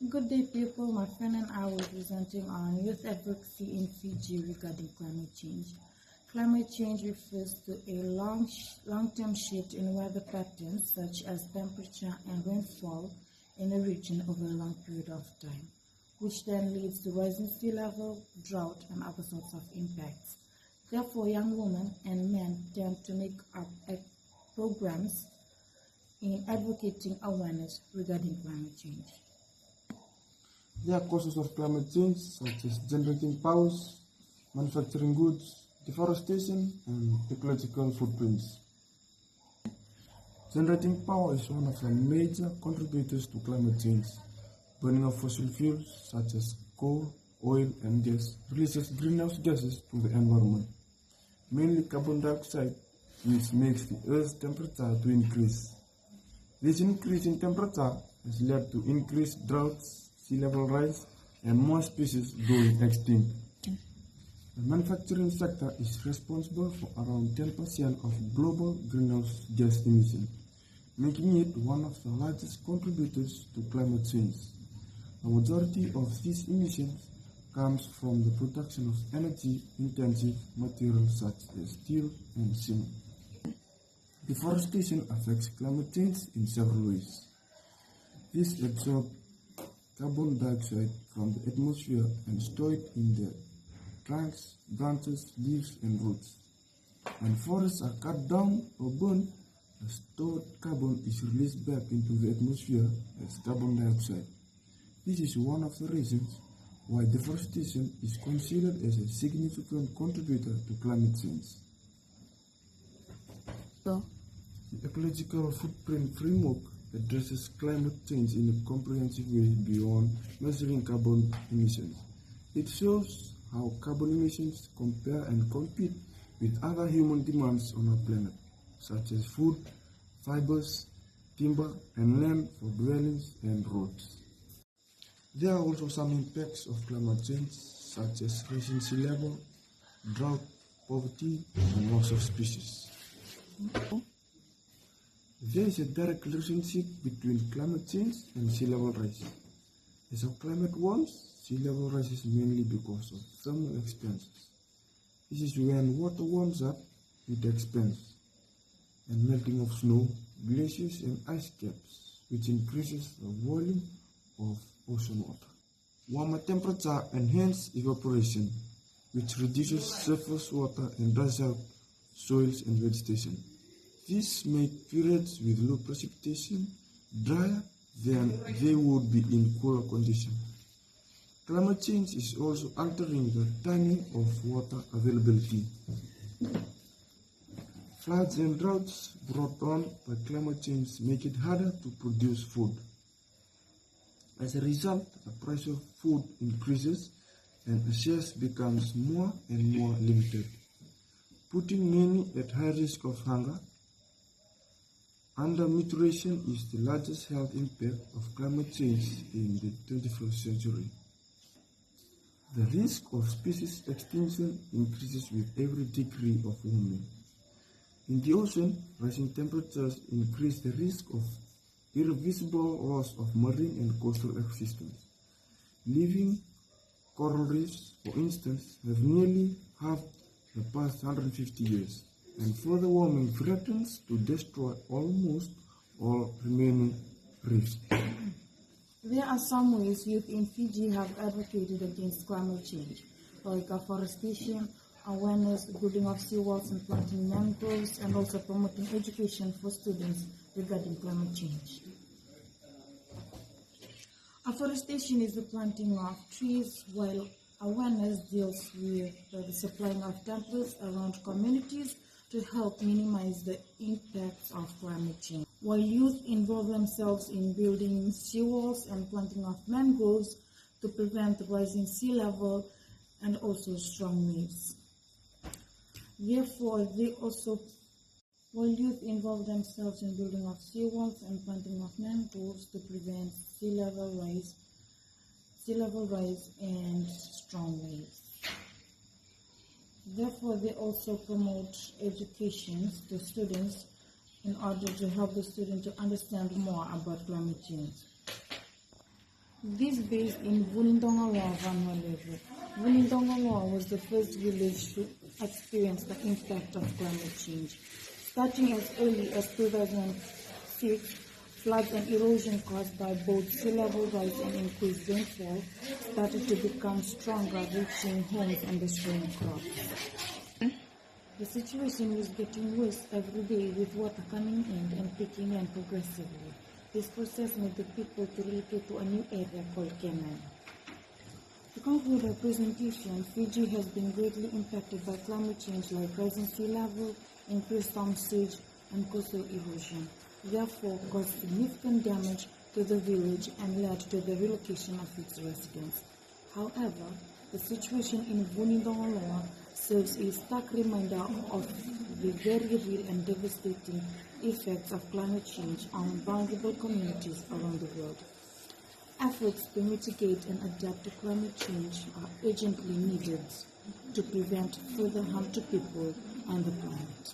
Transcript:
Good day, people. My friend and I will be presenting on youth advocacy in Fiji regarding climate change. Climate change refers to a long-term shift in weather patterns such as temperature and rainfall in a region over a long period of time, which then leads to rising sea level, drought, and other sorts of impacts. Therefore, young women and men tend to make up programs in advocating awareness regarding climate change. There are causes of climate change such as generating powers, manufacturing goods, deforestation, and ecological footprints. Generating power is one of the major contributors to climate change. Burning of fossil fuels such as coal, oil, and gas releases greenhouse gases to the environment, mainly carbon dioxide, which makes the Earth's temperature to increase. This increase in temperature has led to increased droughts, sea level rise, and more species going extinct. The manufacturing sector is responsible for around 10% of global greenhouse gas emissions, making it one of the largest contributors to climate change. The majority of these emissions comes from the production of energy-intensive materials such as steel and cement. Deforestation affects climate change in several ways. This absorbs carbon dioxide from the atmosphere and store it in the trunks, branches, leaves, and roots. When forests are cut down or burned, the stored carbon is released back into the atmosphere as carbon dioxide. This is one of the reasons why deforestation is considered as a significant contributor to climate change. The ecological footprint framework addresses climate change in a comprehensive way beyond measuring carbon emissions. It shows how carbon emissions compare and compete with other human demands on our planet, such as food, fibers, timber, and land for dwellings and roads. There are also some impacts of climate change, such as rising sea level, drought, poverty, and loss of species. There is a direct relationship between climate change and sea level rise. As our climate warms, sea level rises mainly because of thermal expansions. This is when water warms up, it expands, and melting of snow, glaciers, and ice caps, which increases the volume of ocean water. Warmer temperature enhances evaporation, which reduces surface water and dries out soils and vegetation. This makes periods with low precipitation drier than they would be in cooler conditions. Climate change is also altering the timing of water availability. Floods and droughts brought on by climate change make it harder to produce food. As a result, the price of food increases and access becomes more and more limited, putting many at high risk of hunger. Undernutrition is the largest health impact of climate change in the 21st century. The risk of species extinction increases with every degree of warming. In the ocean, rising temperatures increase the risk of irreversible loss of marine and coastal ecosystems. Living coral reefs, for instance, have nearly halved the past 150 years. And further warming threatens to destroy almost all remaining reefs. There are some ways youth in Fiji have advocated against climate change, like afforestation, awareness, building of seawalls and planting mangroves, and also promoting education for students regarding climate change. Afforestation is the planting of trees, while awareness deals with the supplying of temples around communities to help minimize the impacts of climate change, while youth involve themselves in building seawalls and planting of mangroves to prevent the rising sea level and also strong waves. Therefore, while youth involve themselves in building of seawalls and planting of mangroves to prevent sea level rise and strong waves. Therefore, they also promote education to students in order to help the student to understand more about climate change. This based in Vunindongaloa, Vanuatu. Vunindongaloa was the first village to experience the impact of climate change. Starting as early as 2006, floods and erosion caused by both sea level rise and increased rainfall started to become stronger, reaching homes and destroying crops. The situation was getting worse every day, with water coming in and picking in progressively. This process made the people to relocate to a new area called Kenan. To conclude our presentation, Fiji has been greatly impacted by climate change like rising sea level, increased storm surge, and coastal erosion, therefore caused significant damage to the village and led to the relocation of its residents. However, the situation in Vunindongaloa serves a stark reminder of the very real and devastating effects of climate change on vulnerable communities around the world. Efforts to mitigate and adapt to climate change are urgently needed to prevent further harm to people and the planet.